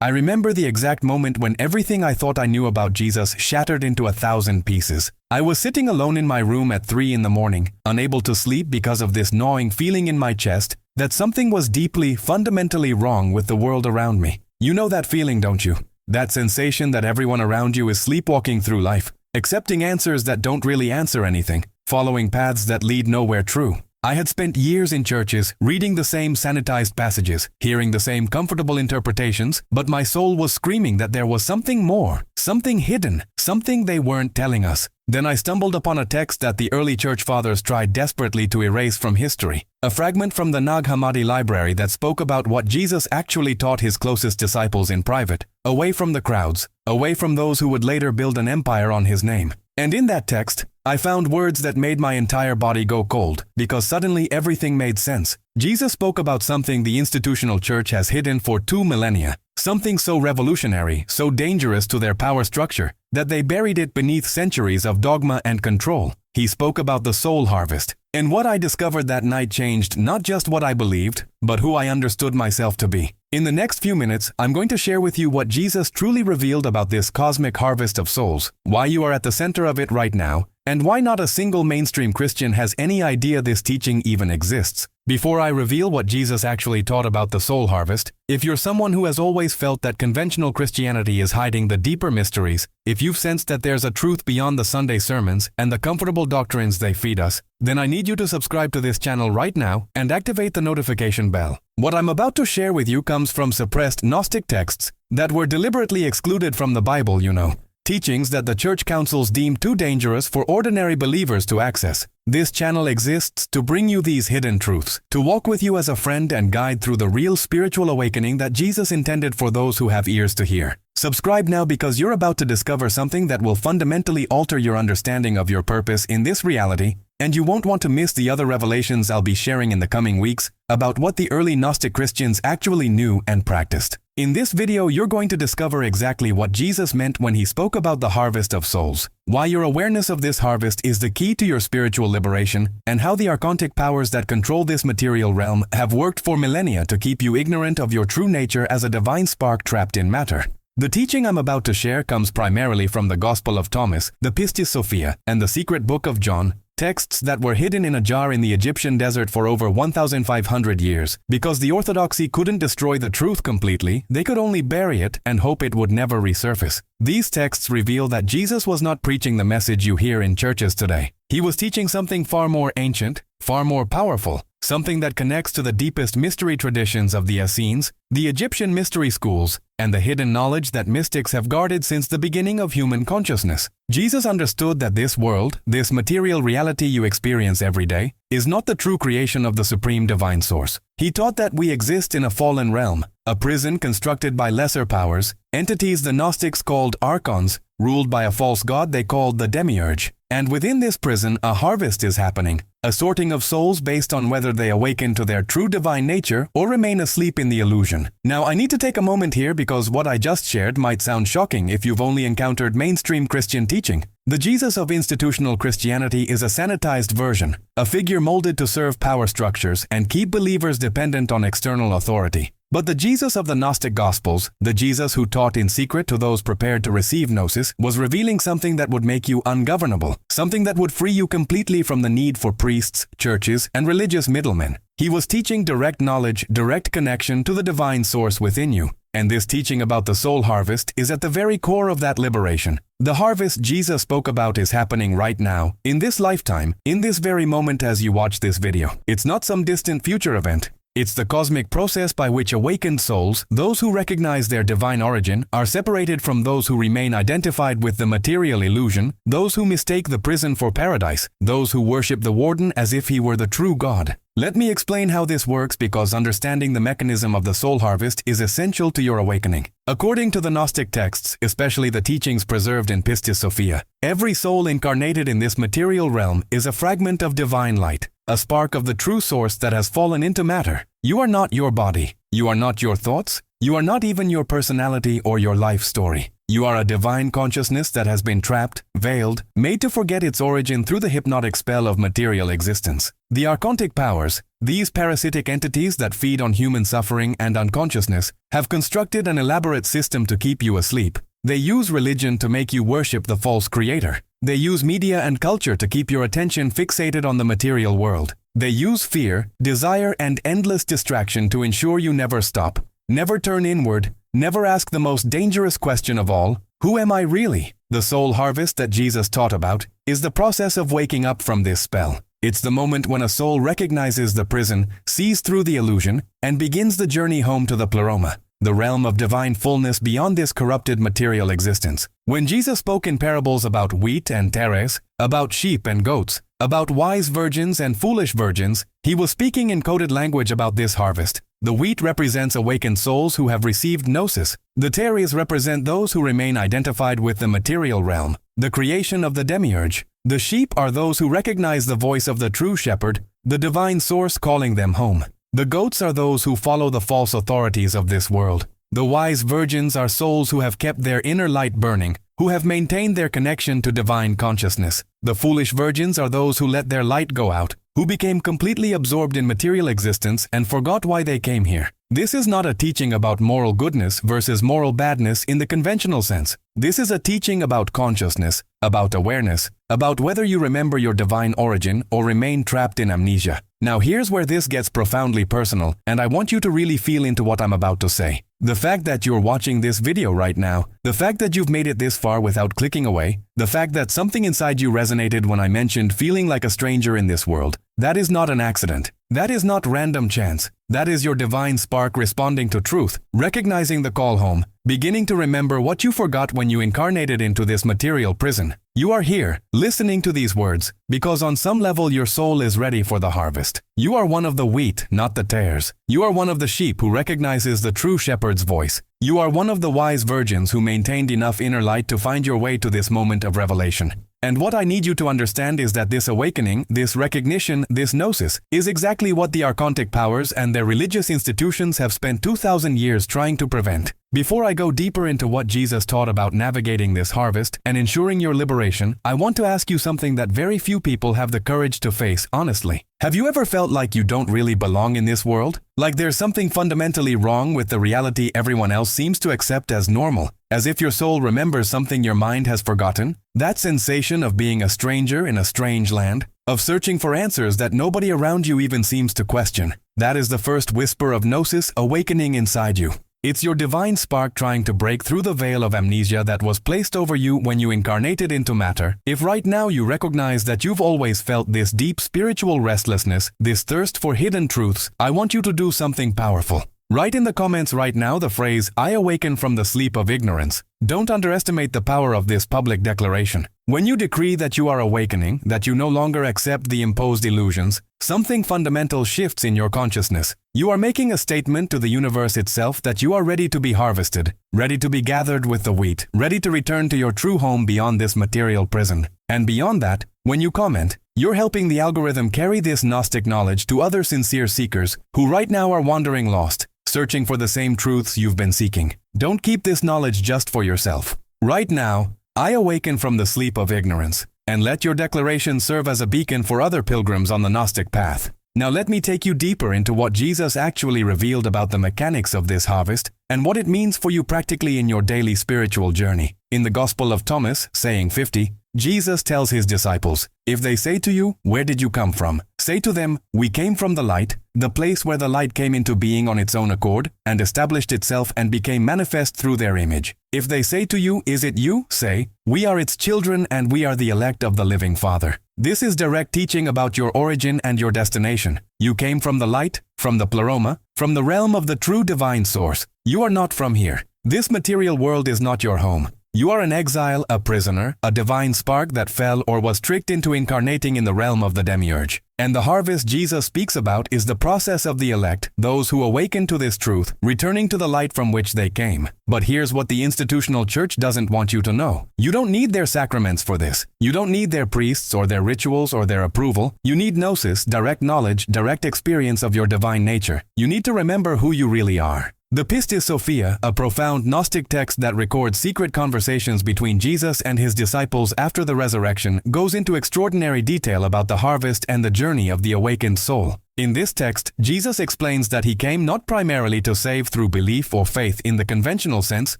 I remember the exact moment when everything I thought I knew about Jesus shattered into 1,000 pieces. I was sitting alone in my room at 3 in the morning, unable to sleep because of this gnawing feeling in my chest that something was deeply, fundamentally wrong with the world around me. You know that feeling, don't you? That sensation that everyone around you is sleepwalking through life, accepting answers that don't really answer anything, following paths that lead nowhere true. I had spent years in churches, reading the same sanitized passages, hearing the same comfortable interpretations, but my soul was screaming that there was something more, something hidden, something they weren't telling us. Then I stumbled upon a text that the early church fathers tried desperately to erase from history, a fragment from the Nag Hammadi library that spoke about what Jesus actually taught his closest disciples in private, away from the crowds, away from those who would later build an empire on his name. And in that text, I found words that made my entire body go cold, because suddenly everything made sense. Jesus spoke about something the institutional church has hidden for 2 millennia, something so revolutionary, so dangerous to their power structure, that they buried it beneath centuries of dogma and control. He spoke about the soul harvest. And what I discovered that night changed not just what I believed, but who I understood myself to be. In the next few minutes, I'm going to share with you what Jesus truly revealed about this cosmic harvest of souls, why you are at the center of it right now, and why not a single mainstream Christian has any idea this teaching even exists. Before I reveal what Jesus actually taught about the soul harvest, if you're someone who has always felt that conventional Christianity is hiding the deeper mysteries, if you've sensed that there's a truth beyond the Sunday sermons and the comfortable doctrines they feed us, then I need you to subscribe to this channel right now and activate the notification bell. What I'm about to share with you comes from suppressed Gnostic texts that were deliberately excluded from the Bible, you know. Teachings that the church councils deem too dangerous for ordinary believers to access. This channel exists to bring you these hidden truths, to walk with you as a friend and guide through the real spiritual awakening that Jesus intended for those who have ears to hear. Subscribe now because you're about to discover something that will fundamentally alter your understanding of your purpose in this reality, and you won't want to miss the other revelations I'll be sharing in the coming weeks about what the early Gnostic Christians actually knew and practiced. In this video, you're going to discover exactly what Jesus meant when he spoke about the harvest of souls, why your awareness of this harvest is the key to your spiritual liberation, and how the archontic powers that control this material realm have worked for millennia to keep you ignorant of your true nature as a divine spark trapped in matter. The teaching I'm about to share comes primarily from the Gospel of Thomas, the Pistis Sophia, and the Secret Book of John, texts that were hidden in a jar in the Egyptian desert for over 1,500 years. Because the orthodoxy couldn't destroy the truth completely, they could only bury it and hope it would never resurface. These texts reveal that Jesus was not preaching the message you hear in churches today. He was teaching something far more ancient, far more powerful, something that connects to the deepest mystery traditions of the Essenes, the Egyptian mystery schools, and the hidden knowledge that mystics have guarded since the beginning of human consciousness. Jesus understood that this world, this material reality you experience every day, is not the true creation of the supreme divine source. He taught that we exist in a fallen realm, a prison constructed by lesser powers, entities the Gnostics called archons, ruled by a false god they called the demiurge. And within this prison, a harvest is happening, a sorting of souls based on whether they awaken to their true divine nature or remain asleep in the illusion. Now, I need to take a moment here because what I just shared might sound shocking if you've only encountered mainstream Christian teaching. The Jesus of institutional Christianity is a sanitized version, a figure molded to serve power structures and keep believers dependent on external authority. But the Jesus of the Gnostic Gospels, the Jesus who taught in secret to those prepared to receive Gnosis, was revealing something that would make you ungovernable, something that would free you completely from the need for priests, churches, and religious middlemen. He was teaching direct knowledge, direct connection to the divine source within you. And this teaching about the soul harvest is at the very core of that liberation. The harvest Jesus spoke about is happening right now, in this lifetime, in this very moment as you watch this video. It's not some distant future event. It's the cosmic process by which awakened souls, those who recognize their divine origin, are separated from those who remain identified with the material illusion, those who mistake the prison for paradise, those who worship the warden as if he were the true God. Let me explain how this works because understanding the mechanism of the soul harvest is essential to your awakening. According to the Gnostic texts, especially the teachings preserved in Pistis Sophia, every soul incarnated in this material realm is a fragment of divine light, a spark of the true source that has fallen into matter. You are not your body. You are not your thoughts. You are not even your personality or your life story. You are a divine consciousness that has been trapped, veiled, made to forget its origin through the hypnotic spell of material existence. The archontic powers, these parasitic entities that feed on human suffering and unconsciousness, have constructed an elaborate system to keep you asleep. They use religion to make you worship the false creator. They use media and culture to keep your attention fixated on the material world. They use fear, desire, and endless distraction to ensure you never stop, never turn inward, never ask the most dangerous question of all, who am I really? The soul harvest that Jesus taught about is the process of waking up from this spell. It's the moment when a soul recognizes the prison, sees through the illusion, and begins the journey home to the pleroma, the realm of divine fullness beyond this corrupted material existence. When Jesus spoke in parables about wheat and tares, about sheep and goats, about wise virgins and foolish virgins, he was speaking in coded language about this harvest. The wheat represents awakened souls who have received gnosis. The tares represent those who remain identified with the material realm, the creation of the demiurge. The sheep are those who recognize the voice of the true shepherd, the divine source calling them home. The goats are those who follow the false authorities of this world. The wise virgins are souls who have kept their inner light burning, who have maintained their connection to divine consciousness. The foolish virgins are those who let their light go out, who became completely absorbed in material existence and forgot why they came here. This is not a teaching about moral goodness versus moral badness in the conventional sense. This is a teaching about consciousness, about awareness, about whether you remember your divine origin or remain trapped in amnesia. Now here's where this gets profoundly personal, and I want you to really feel into what I'm about to say. The fact that you're watching this video right now, the fact that you've made it this far without clicking away, the fact that something inside you resonated when I mentioned feeling like a stranger in this world, that is not an accident. That is not random chance. That is your divine spark responding to truth, recognizing the call home, beginning to remember what you forgot when you incarnated into this material prison. You are here, listening to these words, because on some level your soul is ready for the harvest. You are one of the wheat, not the tares. You are one of the sheep who recognizes the true shepherd's voice. You are one of the wise virgins who maintained enough inner light to find your way to this moment of revelation. And what I need you to understand is that this awakening, this recognition, this gnosis, is exactly what the archontic powers and their religious institutions have spent 2,000 years trying to prevent. Before I go deeper into what Jesus taught about navigating this harvest and ensuring your liberation, I want to ask you something that very few people have the courage to face honestly. Have you ever felt like you don't really belong in this world? Like there's something fundamentally wrong with the reality everyone else seems to accept as normal, as if your soul remembers something your mind has forgotten? That sensation of being a stranger in a strange land, of searching for answers that nobody around you even seems to question, that is the first whisper of gnosis awakening inside you. It's your divine spark trying to break through the veil of amnesia that was placed over you when you incarnated into matter. If right now you recognize that you've always felt this deep spiritual restlessness, this thirst for hidden truths, I want you to do something powerful. Write in the comments right now the phrase, "I awaken from the sleep of ignorance." Don't underestimate the power of this public declaration. When you decree that you are awakening, that you no longer accept the imposed illusions, something fundamental shifts in your consciousness. You are making a statement to the universe itself that you are ready to be harvested, ready to be gathered with the wheat, ready to return to your true home beyond this material prison. And beyond that, when you comment, you're helping the algorithm carry this Gnostic knowledge to other sincere seekers who right now are wandering lost, searching for the same truths you've been seeking. Don't keep this knowledge just for yourself. Right now, I awaken from the sleep of ignorance, and let your declaration serve as a beacon for other pilgrims on the Gnostic path. Now let me take you deeper into what Jesus actually revealed about the mechanics of this harvest and what it means for you practically in your daily spiritual journey. In the Gospel of Thomas, saying 50, Jesus tells his disciples, "If they say to you, 'Where did you come from?' say to them, 'We came from the light,' the place where the light came into being on its own accord and established itself and became manifest through their image. If they say to you, 'Is it you?' say, 'We are its children and we are the elect of the living Father.'" This is direct teaching about your origin and your destination. You came from the light, from the pleroma, from the realm of the true divine source. You are not from here. This material world is not your home. You are an exile, a prisoner, a divine spark that fell or was tricked into incarnating in the realm of the demiurge. And the harvest Jesus speaks about is the process of the elect, those who awaken to this truth, returning to the light from which they came. But here's what the institutional church doesn't want you to know. You don't need their sacraments for this. You don't need their priests or their rituals or their approval. You need gnosis, direct knowledge, direct experience of your divine nature. You need to remember who you really are. The Pistis Sophia, a profound Gnostic text that records secret conversations between Jesus and his disciples after the resurrection, goes into extraordinary detail about the harvest and the journey of the awakened soul. In this text, Jesus explains that he came not primarily to save through belief or faith in the conventional sense,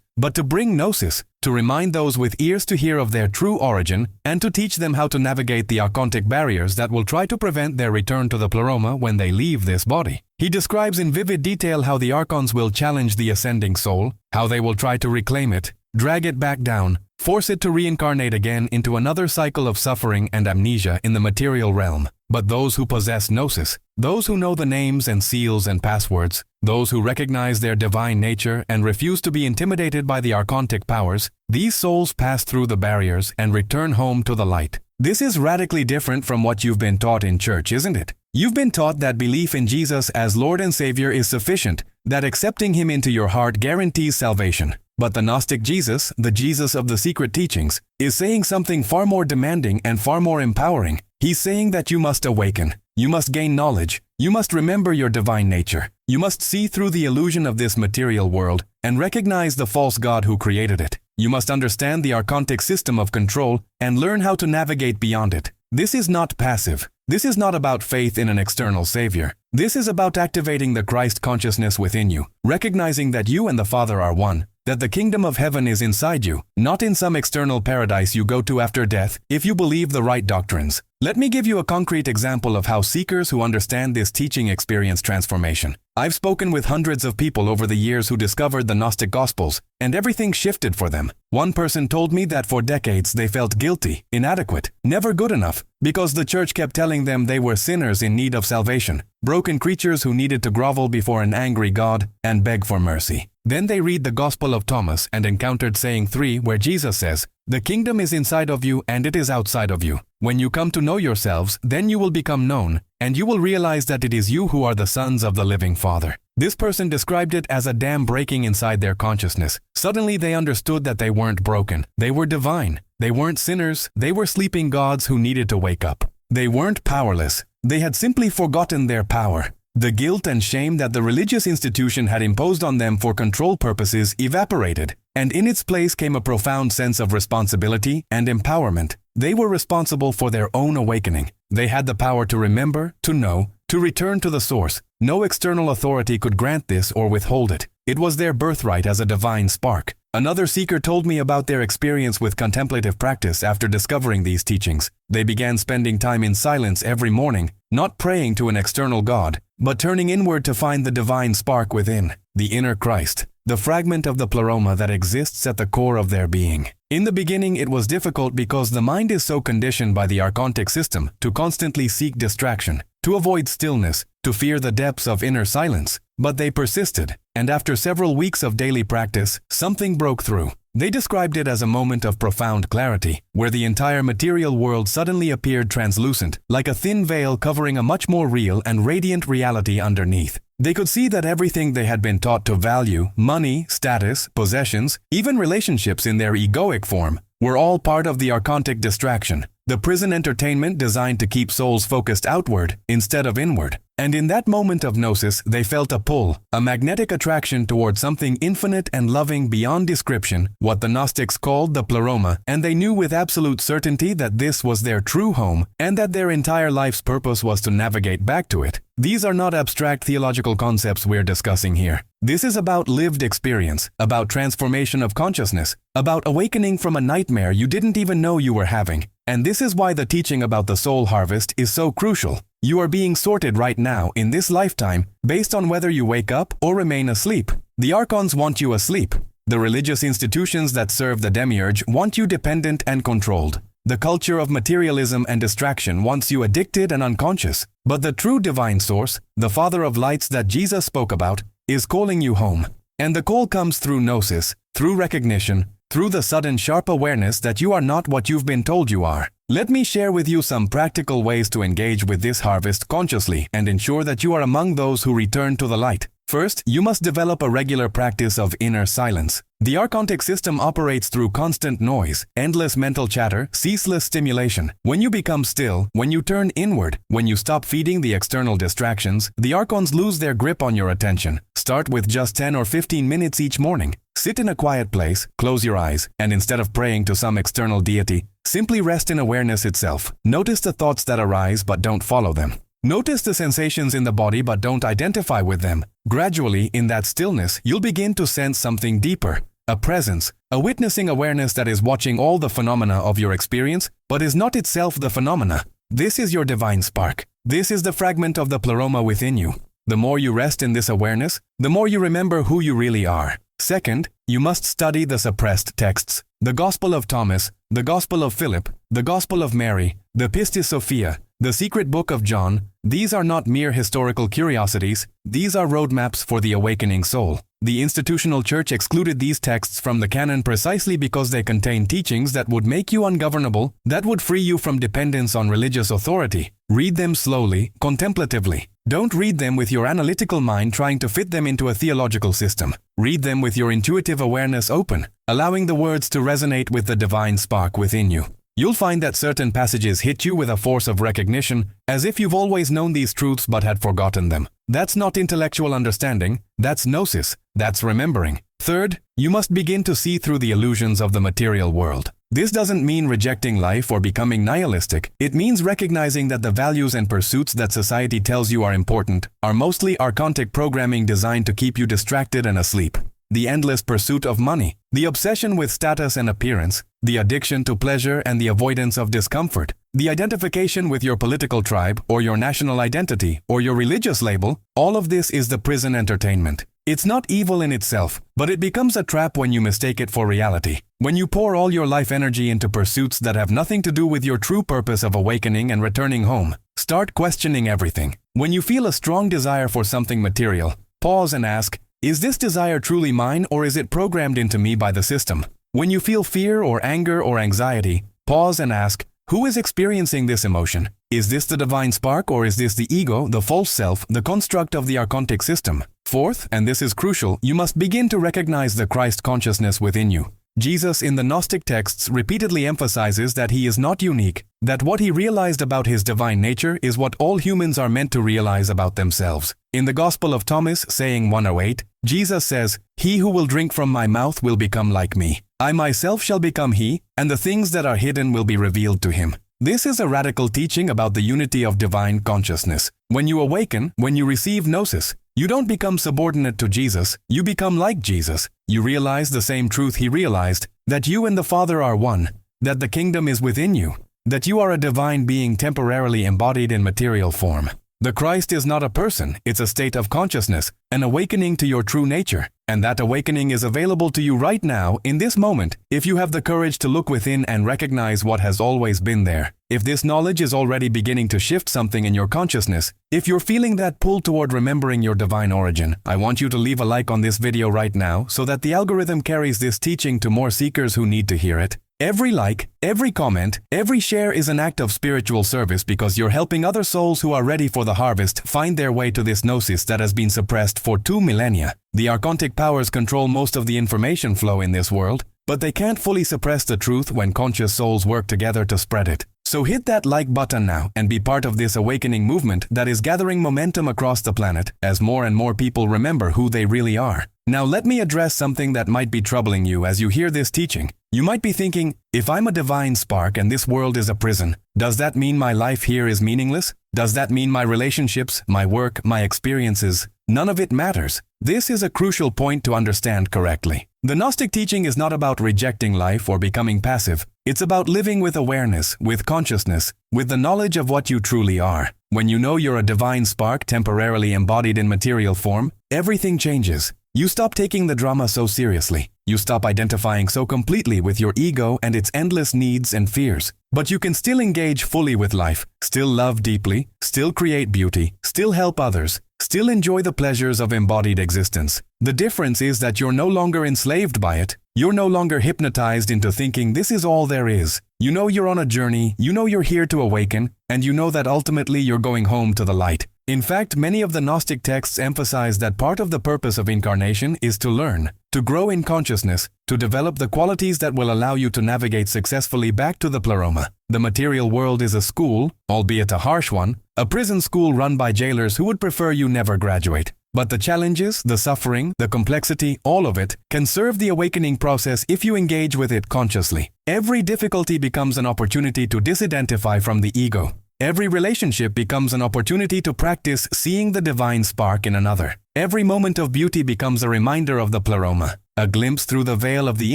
but to bring gnosis, to remind those with ears to hear of their true origin, and to teach them how to navigate the archontic barriers that will try to prevent their return to the pleroma when they leave this body. He describes in vivid detail how the archons will challenge the ascending soul, how they will try to reclaim it, drag it back down, force it to reincarnate again into another cycle of suffering and amnesia in the material realm. But those who possess gnosis, those who know the names and seals and passwords, those who recognize their divine nature and refuse to be intimidated by the archontic powers, these souls pass through the barriers and return home to the light. This is radically different from what you've been taught in church, isn't it? You've been taught that belief in Jesus as Lord and Savior is sufficient, that accepting Him into your heart guarantees salvation. But the Gnostic Jesus, the Jesus of the secret teachings, is saying something far more demanding and far more empowering. He's saying that you must awaken, you must gain knowledge, you must remember your divine nature, you must see through the illusion of this material world and recognize the false God who created it. You must understand the archontic system of control and learn how to navigate beyond it. This is not passive. This is not about faith in an external savior. This is about activating the Christ consciousness within you, recognizing that you and the Father are one, that the kingdom of heaven is inside you, not in some external paradise you go to after death, if you believe the right doctrines. Let me give you a concrete example of how seekers who understand this teaching experience transformation. I've spoken with hundreds of people over the years who discovered the Gnostic Gospels, and everything shifted for them. One person told me that for decades they felt guilty, inadequate, never good enough, because the church kept telling them they were sinners in need of salvation, broken creatures who needed to grovel before an angry God and beg for mercy. Then they read the Gospel of Thomas and encountered saying 3, where Jesus says, "The kingdom is inside of you and it is outside of you. When you come to know yourselves, then you will become known, and you will realize that it is you who are the sons of the living Father." This person described it as a dam breaking inside their consciousness. Suddenly they understood that they weren't broken. They were divine. They weren't sinners. They were sleeping gods who needed to wake up. They weren't powerless. They had simply forgotten their power. The guilt and shame that the religious institution had imposed on them for control purposes evaporated, and in its place came a profound sense of responsibility and empowerment. They were responsible for their own awakening. They had the power to remember, to know, to return to the source. No external authority could grant this or withhold it. It was their birthright as a divine spark. Another seeker told me about their experience with contemplative practice after discovering these teachings. They began spending time in silence every morning, not praying to an external God, but turning inward to find the divine spark within, the inner Christ, the fragment of the pleroma that exists at the core of their being. In the beginning, it was difficult because the mind is so conditioned by the archontic system to constantly seek distraction, to avoid stillness, to fear the depths of inner silence. But they persisted, and after several weeks of daily practice, something broke through. They described it as a moment of profound clarity, where the entire material world suddenly appeared translucent, like a thin veil covering a much more real and radiant reality underneath. They could see that everything they had been taught to value, money, status, possessions, even relationships in their egoic form, were all part of the archontic distraction, the prison entertainment designed to keep souls focused outward instead of inward. And in that moment of gnosis, they felt a pull, a magnetic attraction toward something infinite and loving beyond description, what the Gnostics called the pleroma, and they knew with absolute certainty that this was their true home, and that their entire life's purpose was to navigate back to it. These are not abstract theological concepts we're discussing here. This is about lived experience, about transformation of consciousness, about awakening from a nightmare you didn't even know you were having. And this is why the teaching about the soul harvest is so crucial. You are being sorted right now in this lifetime based on whether you wake up or remain asleep. The archons want you asleep. The religious institutions that serve the demiurge want you dependent and controlled. The culture of materialism and distraction wants you addicted and unconscious. But the true divine source, the Father of lights that Jesus spoke about, is calling you home. And the call comes through gnosis, through recognition, through the sudden sharp awareness that you are not what you've been told you are. Let me share with you some practical ways to engage with this harvest consciously and ensure that you are among those who return to the light. First, you must develop a regular practice of inner silence. The archontic system operates through constant noise, endless mental chatter, ceaseless stimulation. When you become still, when you turn inward, when you stop feeding the external distractions, the archons lose their grip on your attention. Start with just 10 or 15 minutes each morning. Sit in a quiet place, close your eyes, and instead of praying to some external deity, simply rest in awareness itself. Notice the thoughts that arise but don't follow them. Notice the sensations in the body but don't identify with them. Gradually, in that stillness, you'll begin to sense something deeper, a presence, a witnessing awareness that is watching all the phenomena of your experience, but is not itself the phenomena. This is your divine spark. This is the fragment of the pleroma within you. The more you rest in this awareness, the more you remember who you really are. Second, you must study the suppressed texts. The Gospel of Thomas, the Gospel of Philip, the Gospel of Mary, the Pistis Sophia, the Secret Book of John. These are not mere historical curiosities, these are roadmaps for the awakening soul. The institutional church excluded these texts from the canon precisely because they contain teachings that would make you ungovernable, that would free you from dependence on religious authority. Read them slowly, contemplatively. Don't read them with your analytical mind trying to fit them into a theological system. Read them with your intuitive awareness open, allowing the words to resonate with the divine spark within you. You'll find that certain passages hit you with a force of recognition, as if you've always known these truths but had forgotten them. That's not intellectual understanding, that's gnosis, that's remembering. Third, you must begin to see through the illusions of the material world. This doesn't mean rejecting life or becoming nihilistic. It means recognizing that the values and pursuits that society tells you are important are mostly archontic programming designed to keep you distracted and asleep. The endless pursuit of money, the obsession with status and appearance, the addiction to pleasure and the avoidance of discomfort, the identification with your political tribe or your national identity or your religious label, all of this is the prison entertainment. It's not evil in itself, but it becomes a trap when you mistake it for reality. When you pour all your life energy into pursuits that have nothing to do with your true purpose of awakening and returning home, start questioning everything. When you feel a strong desire for something material, pause and ask, is this desire truly mine or is it programmed into me by the system? When you feel fear or anger or anxiety, pause and ask, who is experiencing this emotion? Is this the divine spark or is this the ego, the false self, the construct of the archontic system? Fourth, and this is crucial, you must begin to recognize the Christ consciousness within you. Jesus in the Gnostic texts repeatedly emphasizes that he is not unique, that what he realized about his divine nature is what all humans are meant to realize about themselves. In the Gospel of Thomas, saying 108, Jesus says, "He who will drink from my mouth will become like me. I myself shall become he, and the things that are hidden will be revealed to him." This is a radical teaching about the unity of divine consciousness. When you awaken, when you receive gnosis, you don't become subordinate to Jesus, you become like Jesus. You realize the same truth he realized, that you and the Father are one, that the kingdom is within you, that you are a divine being temporarily embodied in material form. The Christ is not a person, it's a state of consciousness, an awakening to your true nature. And that awakening is available to you right now, in this moment, if you have the courage to look within and recognize what has always been there. If this knowledge is already beginning to shift something in your consciousness, if you're feeling that pull toward remembering your divine origin, I want you to leave a like on this video right now so that the algorithm carries this teaching to more seekers who need to hear it. Every like, every comment, every share is an act of spiritual service because you're helping other souls who are ready for the harvest find their way to this gnosis that has been suppressed for 2 millennia. The archontic powers control most of the information flow in this world, but they can't fully suppress the truth when conscious souls work together to spread it. So hit that like button now and be part of this awakening movement that is gathering momentum across the planet as more and more people remember who they really are. Now let me address something that might be troubling you as you hear this teaching. You might be thinking, if I'm a divine spark and this world is a prison, does that mean my life here is meaningless? Does that mean my relationships, my work, my experiences, none of it matters? This is a crucial point to understand correctly. The Gnostic teaching is not about rejecting life or becoming passive. It's about living with awareness, with consciousness, with the knowledge of what you truly are. When you know you're a divine spark temporarily embodied in material form, everything changes. You stop taking the drama so seriously. You stop identifying so completely with your ego and its endless needs and fears. But you can still engage fully with life, still love deeply, still create beauty, still help others, still enjoy the pleasures of embodied existence. The difference is that you're no longer enslaved by it. You're no longer hypnotized into thinking this is all there is. You know you're on a journey, you know you're here to awaken, and you know that ultimately you're going home to the light. In fact, many of the Gnostic texts emphasize that part of the purpose of incarnation is to learn, to grow in consciousness, to develop the qualities that will allow you to navigate successfully back to the pleroma. The material world is a school, albeit a harsh one, a prison school run by jailers who would prefer you never graduate. But the challenges, the suffering, the complexity, all of it, can serve the awakening process if you engage with it consciously. Every difficulty becomes an opportunity to disidentify from the ego. Every relationship becomes an opportunity to practice seeing the divine spark in another. Every moment of beauty becomes a reminder of the pleroma, a glimpse through the veil of the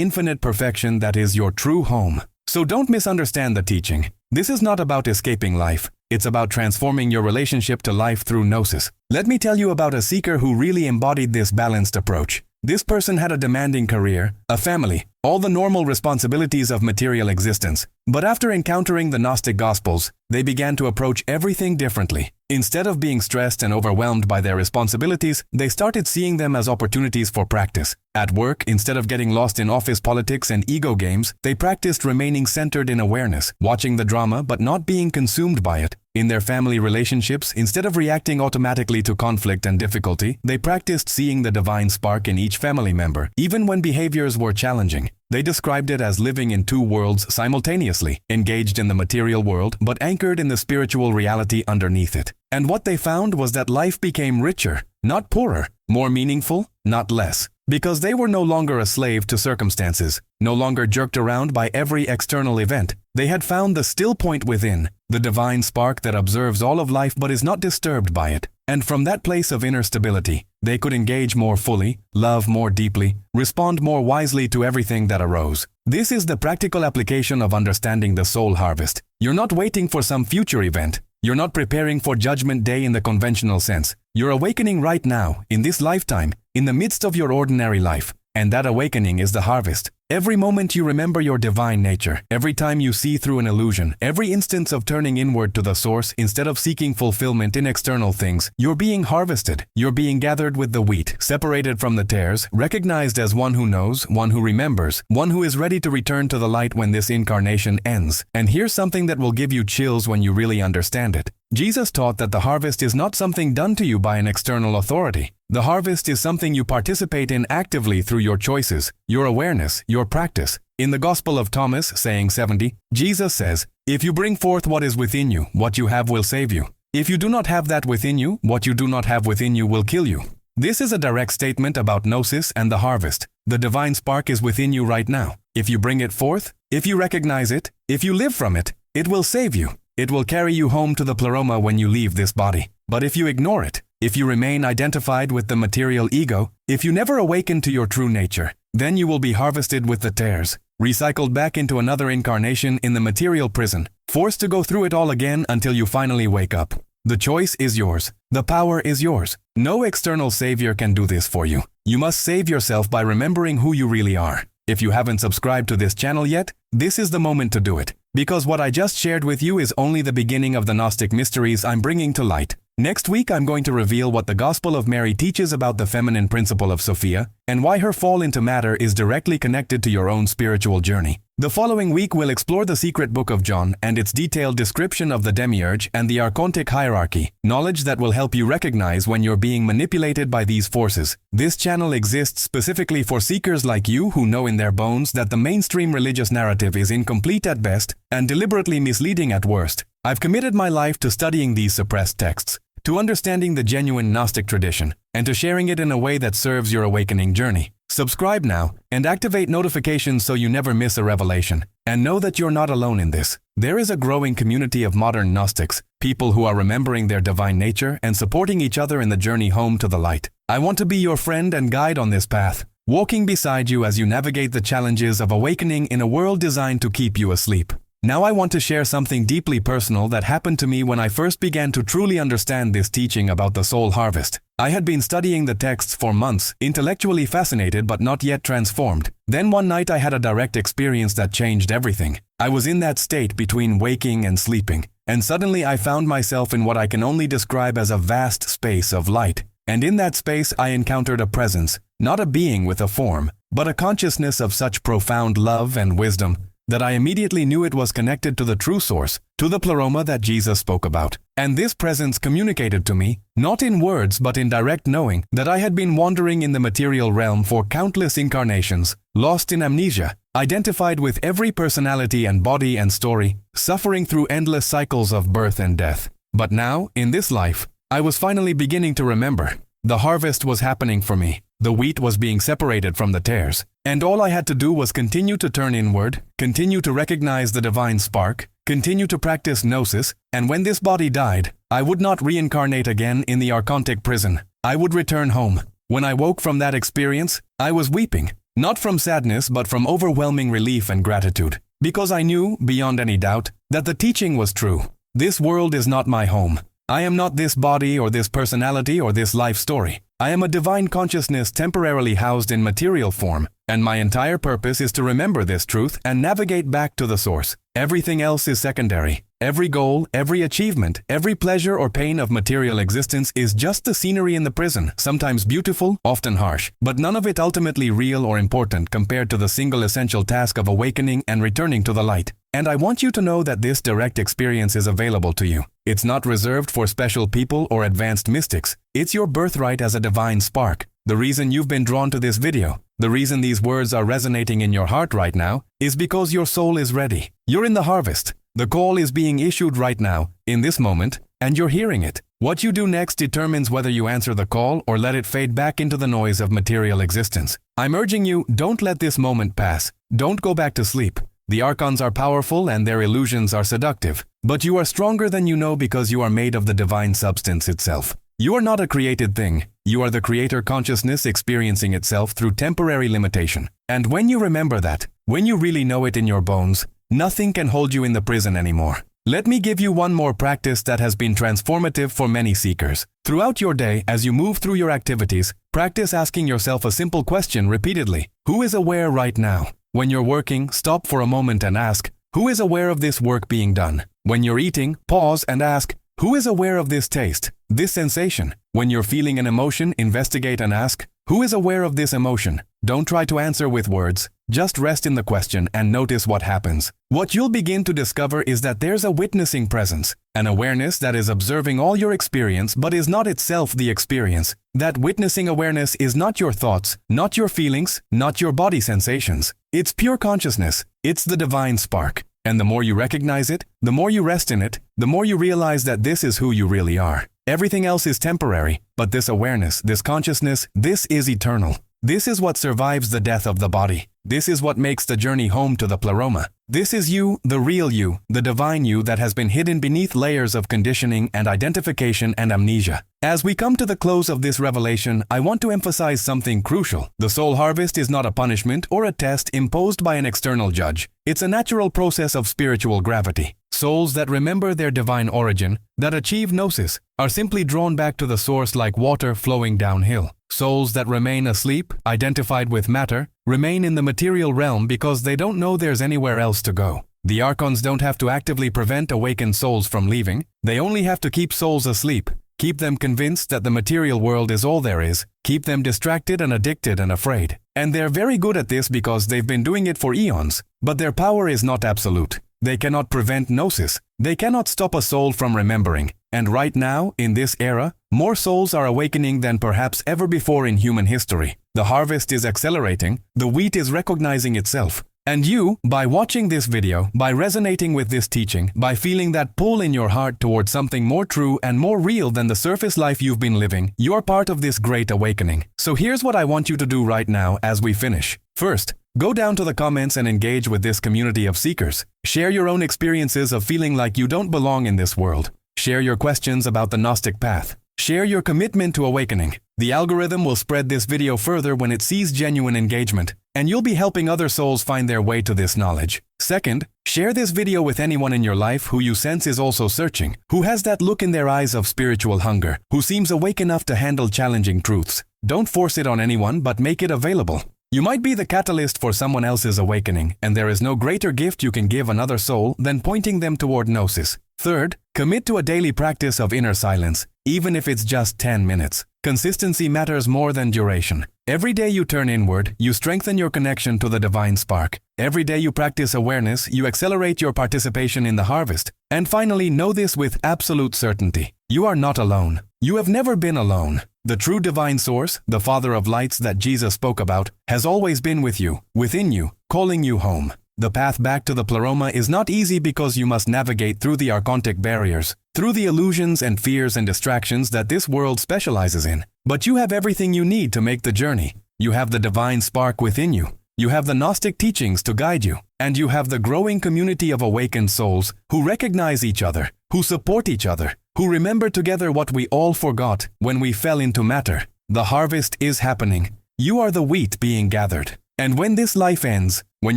infinite perfection that is your true home. So don't misunderstand the teaching. This is not about escaping life. It's about transforming your relationship to life through gnosis. Let me tell you about a seeker who really embodied this balanced approach. This person had a demanding career, a family, all the normal responsibilities of material existence. But after encountering the Gnostic Gospels, they began to approach everything differently. Instead of being stressed and overwhelmed by their responsibilities, they started seeing them as opportunities for practice. At work, instead of getting lost in office politics and ego games, they practiced remaining centered in awareness, watching the drama but not being consumed by it. In their family relationships, instead of reacting automatically to conflict and difficulty, they practiced seeing the divine spark in each family member, even when behaviors were challenging. They described it as living in two worlds simultaneously, engaged in the material world but anchored in the spiritual reality underneath it. And what they found was that life became richer, not poorer, more meaningful, not less. Because they were no longer a slave to circumstances, no longer jerked around by every external event. They had found the still point within, the divine spark that observes all of life but is not disturbed by it. And from that place of inner stability, they could engage more fully, love more deeply, respond more wisely to everything that arose. This is the practical application of understanding the soul harvest. You're not waiting for some future event. You're not preparing for Judgment Day in the conventional sense. You're awakening right now, in this lifetime, in the midst of your ordinary life. And that awakening is the harvest. Every moment you remember your divine nature, every time you see through an illusion, every instance of turning inward to the source instead of seeking fulfillment in external things, you're being harvested. You're being gathered with the wheat, separated from the tares, recognized as one who knows, one who remembers, one who is ready to return to the light when this incarnation ends. And here's something that will give you chills when you really understand it. Jesus taught that the harvest is not something done to you by an external authority. The harvest is something you participate in actively through your choices, your awareness, your practice. In the Gospel of Thomas, saying 70, Jesus says, "If you bring forth what is within you, what you have will save you. If you do not have that within you, what you do not have within you will kill you." This is a direct statement about gnosis and the harvest. The divine spark is within you right now. If you bring it forth, if you recognize it, if you live from it, it will save you. It will carry you home to the pleroma when you leave this body. But if you ignore it, if you remain identified with the material ego, if you never awaken to your true nature, then you will be harvested with the tares, recycled back into another incarnation in the material prison, forced to go through it all again until you finally wake up. The choice is yours. The power is yours. No external savior can do this for you. You must save yourself by remembering who you really are. If you haven't subscribed to this channel yet, this is the moment to do it. Because what I just shared with you is only the beginning of the Gnostic mysteries I'm bringing to light. Next week, I'm going to reveal what the Gospel of Mary teaches about the feminine principle of Sophia and why her fall into matter is directly connected to your own spiritual journey. The following week, we'll explore the secret book of John and its detailed description of the demiurge and the archontic hierarchy, knowledge that will help you recognize when you're being manipulated by these forces. This channel exists specifically for seekers like you who know in their bones that the mainstream religious narrative is incomplete at best and deliberately misleading at worst. I've committed my life to studying these suppressed texts, to understanding the genuine Gnostic tradition, and to sharing it in a way that serves your awakening journey. Subscribe now and activate notifications so you never miss a revelation. And know that you're not alone in this. There is a growing community of modern Gnostics, people who are remembering their divine nature and supporting each other in the journey home to the light. I want to be your friend and guide on this path, walking beside you as you navigate the challenges of awakening in a world designed to keep you asleep. Now I want to share something deeply personal that happened to me when I first began to truly understand this teaching about the soul harvest. I had been studying the texts for months, intellectually fascinated but not yet transformed. Then one night I had a direct experience that changed everything. I was in that state between waking and sleeping, and suddenly I found myself in what I can only describe as a vast space of light. And in that space I encountered a presence, not a being with a form, but a consciousness of such profound love and wisdom that I immediately knew it was connected to the true source, to the pleroma that Jesus spoke about. And this presence communicated to me, not in words but in direct knowing, that I had been wandering in the material realm for countless incarnations, lost in amnesia, identified with every personality and body and story, suffering through endless cycles of birth and death. But now, in this life, I was finally beginning to remember. The harvest was happening for me. The wheat was being separated from the tares. And all I had to do was continue to turn inward, continue to recognize the divine spark, continue to practice gnosis, and when this body died, I would not reincarnate again in the archontic prison. I would return home. When I woke from that experience, I was weeping, not from sadness but from overwhelming relief and gratitude, because I knew, beyond any doubt, that the teaching was true. This world is not my home. I am not this body or this personality or this life story. I am a divine consciousness temporarily housed in material form, and my entire purpose is to remember this truth and navigate back to the source. Everything else is secondary. Every goal, every achievement, every pleasure or pain of material existence is just the scenery in the prison, sometimes beautiful, often harsh, but none of it ultimately real or important compared to the single essential task of awakening and returning to the light. And I want you to know that this direct experience is available to you. It's not reserved for special people or advanced mystics. It's your birthright as a divine spark. The reason you've been drawn to this video, the reason these words are resonating in your heart right now, is because your soul is ready. You're in the harvest. The call is being issued right now, in this moment, and you're hearing it. What you do next determines whether you answer the call or let it fade back into the noise of material existence. I'm urging you, don't let this moment pass. Don't go back to sleep. The archons are powerful and their illusions are seductive, but you are stronger than you know because you are made of the divine substance itself. You are not a created thing. You are the creator consciousness experiencing itself through temporary limitation. And when you remember that, when you really know it in your bones, nothing can hold you in the prison anymore. Let me give you one more practice that has been transformative for many seekers. Throughout your day, as you move through your activities, practice asking yourself a simple question repeatedly. Who is aware right now? When you're working, stop for a moment and ask, who is aware of this work being done? When you're eating, pause and ask, who is aware of this taste, this sensation? When you're feeling an emotion, investigate and ask, who is aware of this emotion? Don't try to answer with words. Just rest in the question and notice what happens. What you'll begin to discover is that there's a witnessing presence, an awareness that is observing all your experience but is not itself the experience. That witnessing awareness is not your thoughts, not your feelings, not your body sensations. It's pure consciousness. It's the divine spark. And the more you recognize it, the more you rest in it, the more you realize that this is who you really are. Everything else is temporary, but this awareness, this consciousness, this is eternal. This is what survives the death of the body. This is what makes the journey home to the pleroma. This is you, the real you, the divine you that has been hidden beneath layers of conditioning and identification and amnesia. As we come to the close of this revelation, I want to emphasize something crucial. The soul harvest is not a punishment or a test imposed by an external judge. It's a natural process of spiritual gravity. Souls that remember their divine origin, that achieve gnosis, are simply drawn back to the source like water flowing downhill. Souls that remain asleep, identified with matter, remain in the material realm because they don't know there's anywhere else to go. The archons don't have to actively prevent awakened souls from leaving. They only have to keep souls asleep, keep them convinced that the material world is all there is, keep them distracted and addicted and afraid. And they're very good at this because they've been doing it for eons. But their power is not absolute. They cannot prevent gnosis. They cannot stop a soul from remembering. And right now, in this era, more souls are awakening than perhaps ever before in human history. The harvest is accelerating. The wheat is recognizing itself. And you, by watching this video, by resonating with this teaching, by feeling that pull in your heart towards something more true and more real than the surface life you've been living, you're part of this great awakening. So here's what I want you to do right now as we finish. First, go down to the comments and engage with this community of seekers. Share your own experiences of feeling like you don't belong in this world. Share your questions about the Gnostic path. Share your commitment to awakening. The algorithm will spread this video further when it sees genuine engagement, and you'll be helping other souls find their way to this knowledge. Second, share this video with anyone in your life who you sense is also searching, who has that look in their eyes of spiritual hunger, who seems awake enough to handle challenging truths. Don't force it on anyone, but make it available. You might be the catalyst for someone else's awakening, and there is no greater gift you can give another soul than pointing them toward gnosis. Third, commit to a daily practice of inner silence, even if it's just 10 minutes. Consistency matters more than duration. Every day you turn inward, you strengthen your connection to the divine spark. Every day you practice awareness, you accelerate your participation in the harvest. And finally, know this with absolute certainty. You are not alone. You have never been alone. The true divine source, the Father of lights that Jesus spoke about, has always been with you, within you, calling you home. The path back to the pleroma is not easy because you must navigate through the archontic barriers, through the illusions and fears and distractions that this world specializes in. But you have everything you need to make the journey. You have the divine spark within you. You have the Gnostic teachings to guide you. And you have the growing community of awakened souls who recognize each other, who support each other, who remember together what we all forgot when we fell into matter. The harvest is happening. You are the wheat being gathered. And when this life ends, when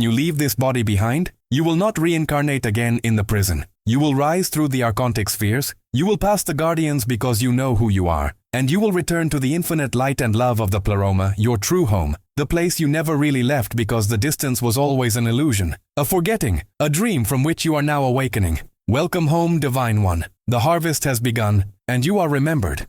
you leave this body behind, you will not reincarnate again in the prison. You will rise through the archontic spheres. You will pass the guardians because you know who you are. And you will return to the infinite light and love of the pleroma, your true home, the place you never really left because the distance was always an illusion, a forgetting, a dream from which you are now awakening. Welcome home, Divine One. The harvest has begun, and you are remembered.